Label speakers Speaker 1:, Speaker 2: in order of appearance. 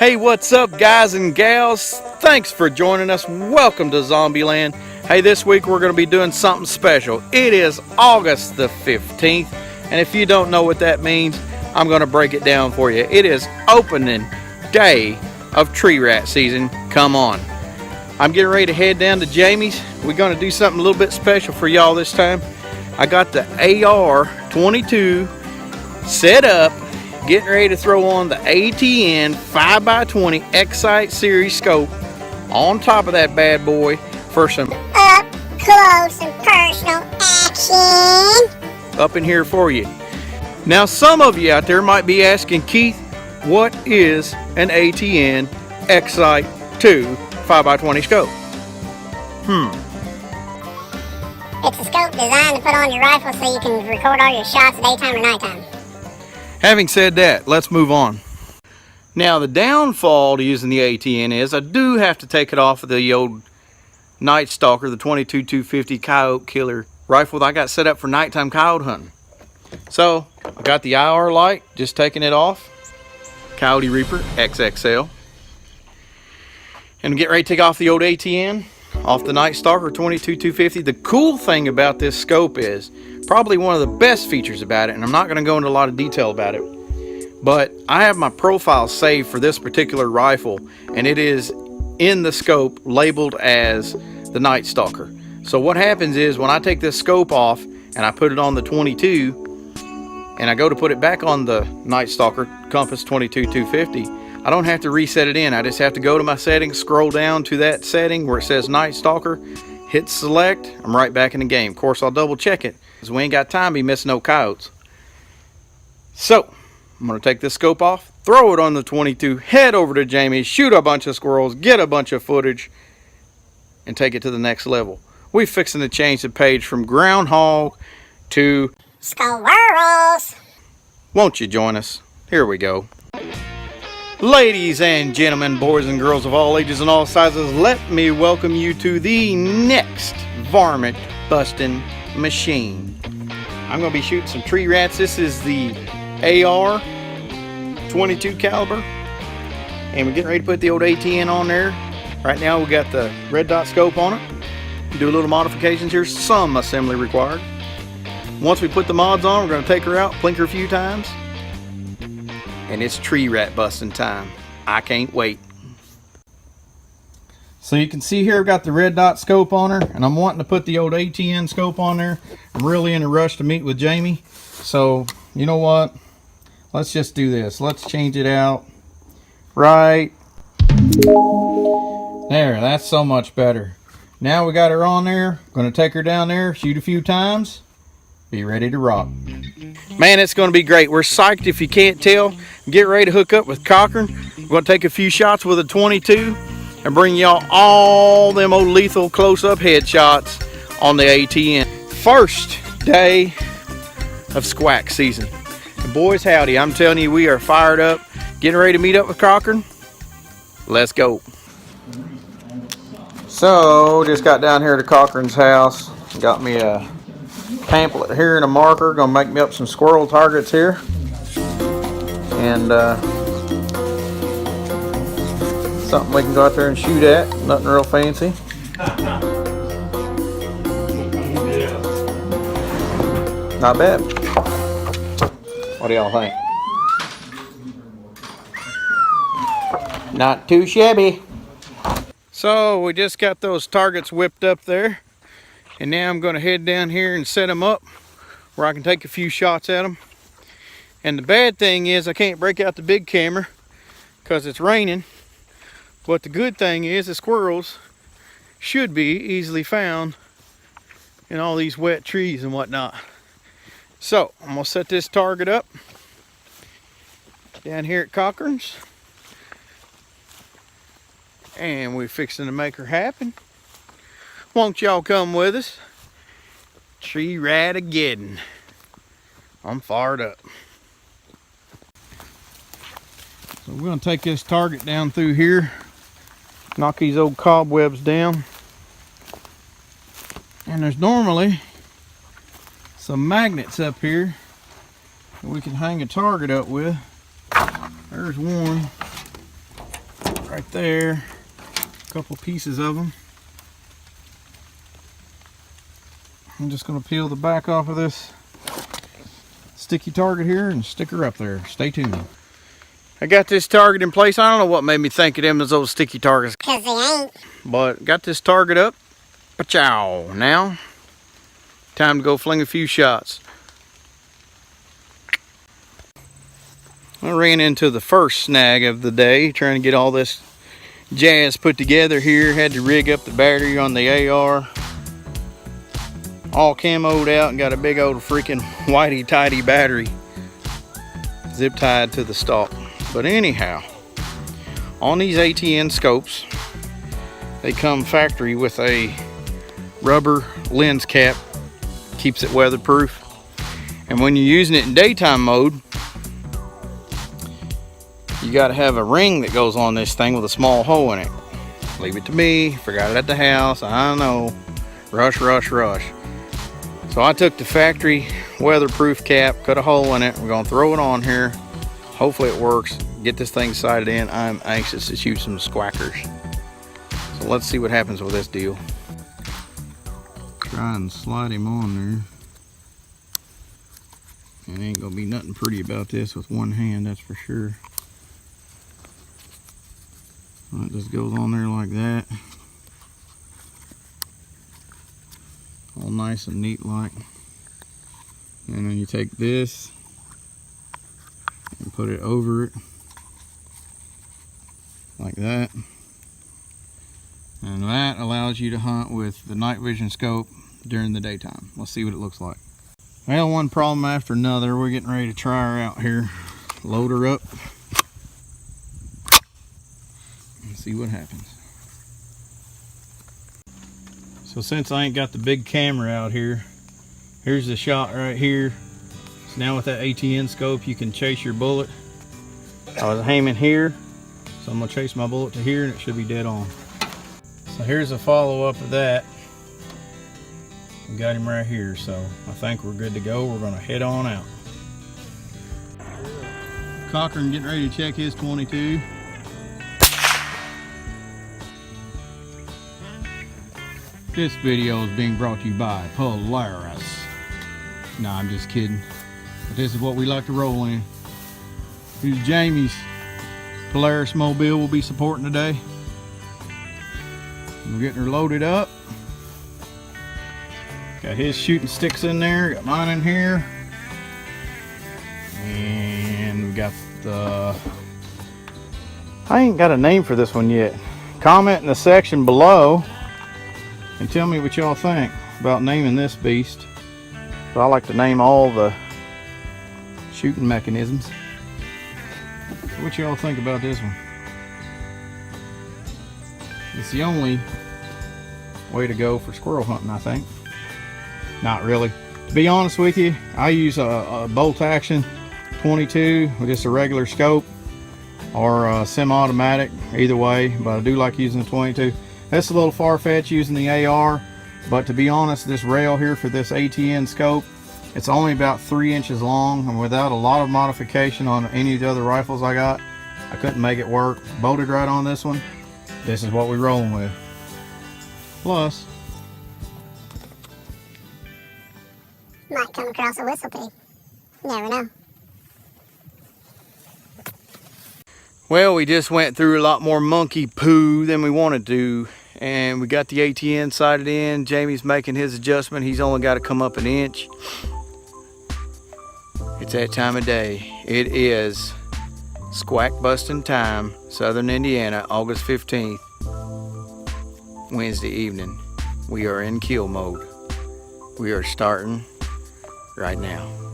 Speaker 1: Hey, what's up, guys and gals? Thanks for joining us. Welcome to Zombieland. Hey, this week we're going to be doing something special. It is August the 15th, and if you don't know what that means, I'm going to break it down for you. It is opening day of tree rat season. Come on. I'm getting ready to head down to Jamie's. We're going to do something a little bit special for y'all this time. I got the AR-22 set up, getting ready to throw on the ATN 5x20 X-SIGHT series scope on top of that bad boy for some
Speaker 2: up close and personal action
Speaker 1: up in here for you. Now, some of you out there might be asking, Keith, what is an ATN X-SIGHT 2 5x20 scope?
Speaker 2: It's a scope designed to put on your rifle so you can record all your shots daytime or nighttime.
Speaker 1: Having said that, let's move on. Now, the downfall to using the ATN is I do have to take it off of the old Night Stalker, the 22-250 coyote killer rifle that I got set up for nighttime coyote hunting. So, I got the IR light, just taking it off. Coyote Reaper XXL. And get ready to take off the old ATN off the Night Stalker 22-250. The cool thing about this scope is, probably one of the best features about it, and I'm not going to go into a lot of detail about it, but I have my profile saved for this particular rifle, and it is in the scope labeled as the Night Stalker. So what happens is when I take this scope off and I put it on the 22 and I go to put it back on the Night Stalker Compass 22-250, I don't have to reset it in. I just have to go to my settings, scroll down to that setting where it says Night Stalker, hit select, I'm right back in the game. Of course, I'll double check it because we ain't got time to be missing no coyotes. So I'm going to take this scope off, throw it on the 22, head over to Jamie's, shoot a bunch of squirrels, get a bunch of footage, and take it to the next level. We're fixing to change the page from groundhog to
Speaker 2: Squirrels.
Speaker 1: Won't you join us? Here we go. Ladies and gentlemen, boys and girls of all ages and all sizes, let me welcome you to the next varmint busting machine. I'm going to be shooting some tree rats. This is the AR 22 caliber, and we're getting ready to put the old ATN on there. Right now we got the red dot scope on it. Do a little modifications here, some assembly required. Once we put the mods on, we're going to take her out, blink her a few times, and it's tree rat busting time. I can't wait. So you can see here I've got the red dot scope on her, and I'm wanting to put the old ATN scope on there. I'm really in a rush to meet with Jamie, so you know what, let's just do this. Let's change it out right there. That's so much better. Now we got her on there. Going to take her down there, shoot a few times, be ready to rock. Man, it's going to be great. We're psyched if you can't tell. Get ready to hook up with Cochran. We're going to take a few shots with a 22 and bring y'all all them old lethal close-up headshots on the ATN. First day of squack season. And boys, howdy, I'm telling you, we are fired up. Getting ready to meet up with Cochran. Let's go. So, just got down here to Cochran's house. Got me a pamphlet here and a marker. Gonna make me up some squirrel targets here. And something we can go out there and shoot at. Nothing real fancy. Not bad. What do y'all think? Not too shabby. So we just got those targets whipped up there, and now I'm going to head down here and set them up where I can take a few shots at them. And the bad thing is I can't break out the big camera because it's raining, but the good thing is the squirrels should be easily found in all these wet trees and whatnot. So I'm going to set this target up down here at Cochran's, and we're fixing to make her happen. Won't y'all come with us? Tree rat-ageddon. I'm fired up. So we're going to take this target down through here, knock these old cobwebs down. And there's normally some magnets up here that we can hang a target up with. There's one. right there. A couple pieces of them. I'm just going to peel the back off of this sticky target here and stick her up there. Stay tuned. I got this target in place. I don't know what made me think of them as those sticky targets.
Speaker 2: Cause they ain't.
Speaker 1: But got this target up. Pachow. Now, time to go fling a few shots. I ran into the first snag of the day, trying to get all this jazz put together here. Had to rig up the battery on the AR. All camoed out and got a big old freaking whitey-tighty battery zip tied to the stock. But anyhow, on these ATN scopes, they come factory with a rubber lens cap, keeps it weatherproof. And when you're using it in daytime mode, you got to have a ring that goes on this thing with a small hole in it. Leave it to me, forgot it at the house, I know. Rush, rush, rush. So I took the factory weatherproof cap, cut a hole in it. We're gonna throw it on here. Hopefully it works. Get this thing sighted in. I'm anxious to shoot some squackers. So let's see what happens with this deal. Try and slide him on there. And ain't gonna be nothing pretty about this with one hand, that's for sure. Well, it just goes on there like that. All nice and neat like. And then you take this and put it over it like that. And that allows you to hunt with the night vision scope during the daytime. Let's see what it looks like. Well, one problem after another. We're getting ready to try her out here. Load her up and see what happens. So since I ain't got the big camera out here, here's the shot right here. So now with that ATN scope, you can chase your bullet. I was aiming here, so I'm gonna chase my bullet to here and it should be dead on. So here's a follow-up of that. We got him right here, so I think we're good to go. We're gonna head on out. Cochran getting ready to check his 22. This video is being brought to you by Polaris. Nah, I'm just kidding. But this is what we like to roll in. Here's Jamie's Polaris mobile we'll be supporting today. We're getting her loaded up. Got his shooting sticks in there, got mine in here. And we got the... I ain't got a name for this one yet. Comment in the section below and tell me what y'all think about naming this beast. So I like to name all the shooting mechanisms. So what y'all think about this one? It's the only way to go for squirrel hunting, I think. Not really. To be honest with you, I use a bolt action 22 with just a regular scope or a semi-automatic, either way, but I do like using the 22. That's a little far-fetched using the AR, but to be honest, this rail here for this ATN scope, it's only about 3 inches long, and without a lot of modification on any of the other rifles I got, I couldn't make it work. Bolted right on this one. This is what we're rolling with. Plus,
Speaker 2: Might come across a whistle pig. Never know.
Speaker 1: well, we just went through a lot more monkey poo than we wanted to, and we got the ATN sighted in. Jamie's making his adjustment. He's only got to come up an inch. It's that time of day. It is squack busting time, Southern Indiana, August 15th, Wednesday evening. We are in kill mode. We are starting right now.